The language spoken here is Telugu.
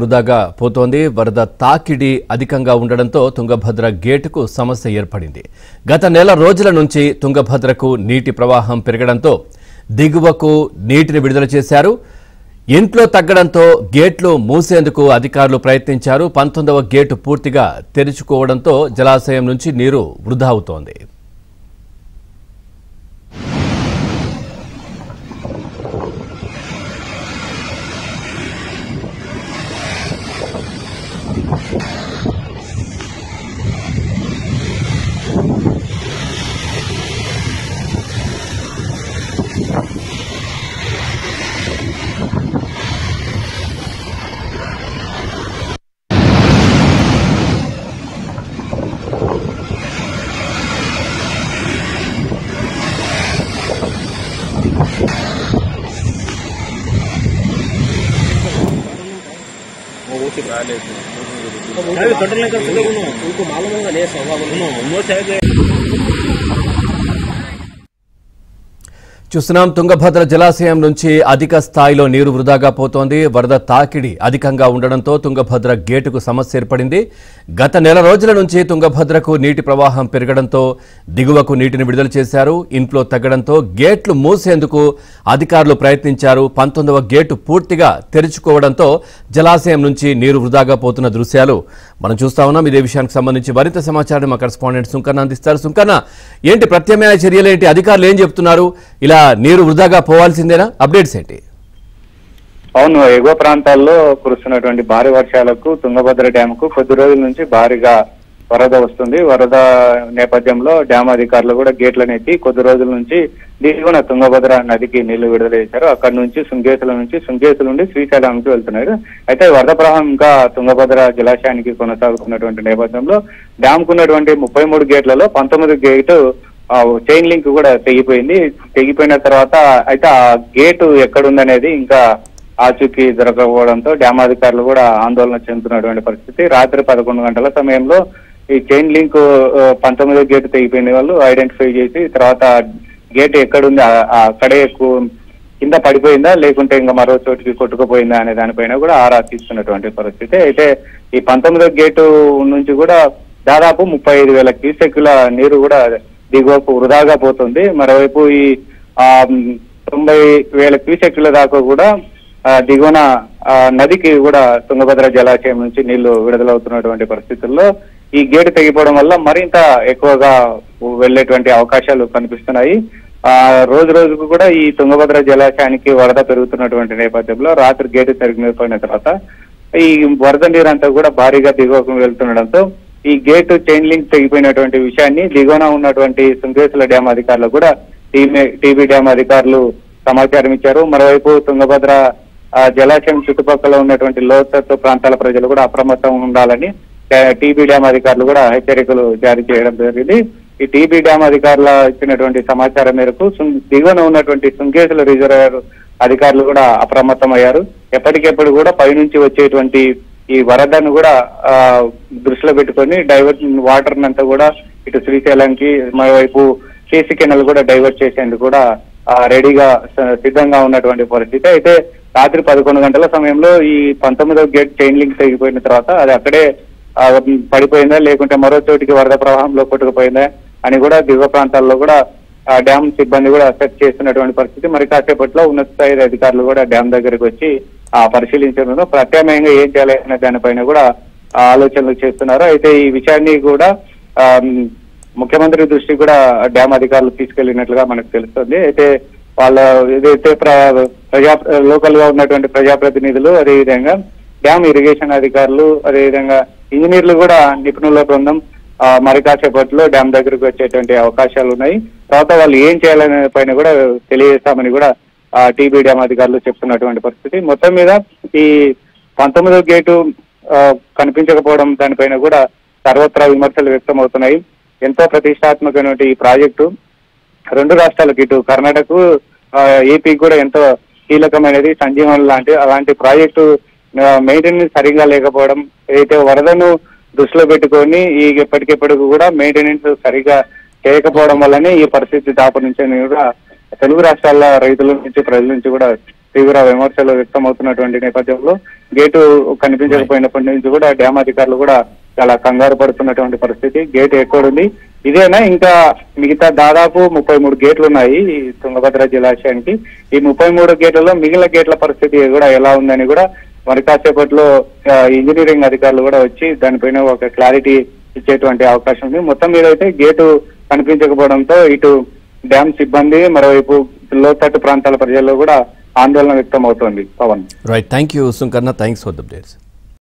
వృధాగా పోతోంది. వరద తాకిడి అధికంగా ఉండడంతో తుంగభద్ర గేటుకు సమస్య ఏర్పడింది. గత నెల రోజుల నుంచి తుంగభద్రకు నీటి ప్రవాహం పెరగడంతో దిగువకు నీటిని విడుదల చేశారు. ఇంట్లో తగ్గడంతో గేట్లు మూసేందుకు అధికారులు ప్రయత్నించారు. 19వ గేటు పూర్తిగా తెరుచుకోవడంతో జలాశయం నుంచి నీరు వృధా అవుతోంది. చూస్తున్నాం. తుంగభద్ర జలాశయం నుంచి అధిక స్థాయిలో నీరు వృధాగా పోతోంది. వరద తాకిడి అధికంగా ఉండడంతో తుంగభద్ర గేటుకు సమస్య ఏర్పడింది. గత నెల రోజుల నుంచి తుంగభద్రకు నీటి ప్రవాహం పెరగడంతో దిగువకు నీటిని విడుదల చేశారు. ఇన్ఫ్లో తగ్గడంతో గేట్లు మూసేందుకు అధికారులు ప్రయత్నించారు. 19వ గేటు పూర్తిగా తెరుచుకోవడంతో జలాశయం నుంచి నీరు వృధాగా పోతున్న దృశ్యాలు మనం చూస్తా ఉన్నాం. ఇదే విషయానికి సంబంధించి మరింత సమాచారం మా కరెస్పాండెంట్ సుంకన్న అందిస్తారు. సుంకన్న, ఏంటి ప్రత్యామ్నాయ చర్యలు ఏంటి? అధికారులు ఏం చెప్తున్నారు? ఇలా నీరు వృధాగా పోవాల్సిందేనా? అప్డేట్స్ ఏంటి? అవును, ఎగువ ప్రాంతాల్లో కురుస్తున్నటువంటి భారీ వర్షాలకు తుంగభద్ర డ్యామ్కు కొద్ది రోజుల నుంచి భారీగా వరద వస్తుంది. వరద నేపథ్యంలో డ్యామ్ అధికారులు కూడా గేట్లను ఎత్తి కొద్ది రోజుల నుంచి దిగువన తుంగభద్ర నదికి నీళ్లు విడుదల చేశారు. అక్కడి నుంచి శృంగేతుల నుండి శ్రీశైలానికి వెళ్తున్నారు. అయితే వరద ప్రవాహం ఇంకా తుంగభద్ర జలాశయానికి కొనసాగుతున్నటువంటి నేపథ్యంలో డ్యామ్ కున్నటువంటి 33 గేట్లలో 19 గేటు చైన్ లింక్ కూడా తెగిపోయిన తర్వాత అయితే ఆ గేటు ఎక్కడుందనేది ఇంకా ఆచూకీ దొరకపోవడంతో డ్యామ్ అధికారులు కూడా ఆందోళన చెందుతున్నటువంటి పరిస్థితి. రాత్రి 11 గంటల సమయంలో ఈ చైన్ లింక్ 19వ గేటు తెగిపోయిన వాళ్ళు ఐడెంటిఫై చేసి తర్వాత గేట్ ఎక్కడుంది, అక్కడే కింద పడిపోయిందా లేకుంటే ఇంకా మరో చోటికి కొట్టుకుపోయిందా అనే దానిపైన కూడా ఆరా తీస్తున్నటువంటి పరిస్థితి. అయితే ఈ 19వ గేటు నుంచి కూడా దాదాపు 35,000 క్యూసెక్కుల నీరు కూడా దిగువకు వృధాగా పోతుంది. మరోవైపు ఈ 90,000 క్యూసెక్కుల దాకా కూడా దిగువన నదికి కూడా తుంగభద్ర జలాశయం నుంచి నీళ్లు విడుదలవుతున్నటువంటి పరిస్థితుల్లో ఈ గేటు తెగిపోవడం వల్ల మరింత ఎక్కువగా వెళ్లేటువంటి అవకాశాలు కనిపిస్తున్నాయి. రోజు రోజుకు కూడా ఈ తుంగభద్ర జలాశయానికి వరద పెరుగుతున్నటువంటి నేపథ్యంలో రాత్రి గేటు తెగిపోయిన తర్వాత ఈ వరద నీరంతా కూడా భారీగా దిగువకు వెళ్తుండడంతో ఈ గేటు చైన్ లింక్ తెగిపోయినటువంటి విషయాన్ని దిగువన ఉన్నటువంటి శృంగేతుల డ్యామ్ అధికారులు కూడా టీబీ డ్యామ్ అధికారులు సమాచారం ఇచ్చారు. మరోవైపు తుంగభద్ర జలాశయం చుట్టుపక్కల ఉన్నటువంటి లోతట్టు ప్రాంతాల ప్రజలు కూడా అప్రమత్తంగా ఉండాలని టీబీ డ్యామ్ అధికారులు కూడా హెచ్చరికలు జారీ చేయడం జరిగింది. ఈ టీబీ డ్యామ్ అధికారుల ఇచ్చినటువంటి సమాచారం మేరకు దిగువన ఉన్నటువంటి శృంగేతుల రిజర్వాయర్ అధికారులు కూడా అప్రమత్తమయ్యారు. ఎప్పటికెప్పుడు కూడా పైనుంచి వచ్చేటువంటి ఈ వరదను కూడా దృష్టిలో పెట్టుకొని డైవర్ట్ వాటర్ అంతా కూడా ఇటు శ్రీశైలంకి మరోవైపు కేసీ కెనాల్ కూడా డైవర్ట్ చేసేందుకు కూడా రెడీగా సిద్ధంగా ఉన్నటువంటి పరిస్థితి. అయితే రాత్రి 11 గంటల సమయంలో ఈ 19వ గేట్ చైన్ లింక్ తెగిపోయిన తర్వాత అది అక్కడే పడిపోయిందా లేకుంటే మరో చోటికి వరద ప్రవాహంలో కొట్టుకుపోయిందా అని కూడా దిగువ ప్రాంతాల్లో కూడా డ్యామ్ సిబ్బంది కూడా సెర్చ్ చేస్తున్నటువంటి పరిస్థితి. మరి కాసేపట్లో ఉన్నత స్థాయి అధికారులు కూడా డ్యామ్ దగ్గరికి వచ్చి పరిశీలించడంలో ప్రత్యామ్నాయంగా ఏం చేయాలనే దానిపైన కూడా ఆలోచనలు చేస్తున్నారు. అయితే ఈ విషయాన్ని కూడా ముఖ్యమంత్రి దృష్టికి కూడా డ్యామ్ అధికారులు తీసుకెళ్లినట్లుగా మనకు తెలుస్తుంది. అయితే వాళ్ళ ఏదైతే లోకల్ గా ఉన్నటువంటి ప్రజాప్రతినిధులు, అదేవిధంగా డ్యామ్ ఇరిగేషన్ అధికారులు, అదేవిధంగా ఇంజనీర్లు కూడా నిపుణుల బృందం మరి కాసేపట్లో డ్యామ్ దగ్గరకు వచ్చేటువంటి అవకాశాలు ఉన్నాయి. తర్వాత వాళ్ళు ఏం చేయాలనే పైన కూడా తెలియజేస్తామని కూడా టీబీ డ్యామ్ అధికారులు చెప్తున్నటువంటి పరిస్థితి. మొత్తం మీద ఈ 19వ గేటు కనిపించకపోవడం దానిపైన కూడా సర్వత్రా విమర్శలు వ్యక్తం అవుతున్నాయి. ఎంతో ప్రతిష్టాత్మకమైనటువంటి ఈ ప్రాజెక్టు రెండు రాష్ట్రాలకు, ఇటు కర్ణాటక ఏపీకి కూడా ఎంతో కీలకమైనది, సంజీవన్ అలాంటి ప్రాజెక్టు మెయింటెనెన్స్ సరిగా లేకపోవడం, ఏదైతే వరదను దృష్టిలో పెట్టుకొని ఈ ఎప్పటికెప్పటికి కూడా మెయింటెనెన్స్ సరిగా చేయకపోవడం వల్లనే ఈ పరిస్థితి దాపరించని కూడా తెలుగు రాష్ట్రాల రైతుల నుంచి ప్రజల నుంచి కూడా తీవ్ర విమర్శలు వ్యక్తమవుతున్నటువంటి నేపథ్యంలో గేటు కనిపించకపోయినప్పటి నుంచి కూడా డ్యామ్ అధికారులు కూడా చాలా కంగారు పడుతున్నటువంటి పరిస్థితి. గేటు ఎక్కడుంది, ఇదేనా ఇంకా మిగతా దాదాపు 33 గేట్లు ఉన్నాయి ఈ తుంగభద్ర జలాశయానికి. ఈ 33 గేట్లలో మిగిలిన గేట్ల పరిస్థితి కూడా ఎలా ఉందని కూడా మరి కాసేపట్లో ఇంజనీరింగ్ అధికారులు కూడా వచ్చి దానిపైన ఒక క్లారిటీ ఇచ్చేటువంటి అవకాశం ఉంది. మొత్తం మీద అయితే గేటు కనిపించకపోవడంతో ఇటు డ్యామ్ సిబ్బంది, మరోవైపు లోతట్టు ప్రాంతాల ప్రజల్లో కూడా ఆందోళన వ్యక్తం అవుతోంది. Pawan, right, thank you Sunkarna, thanks for the updates.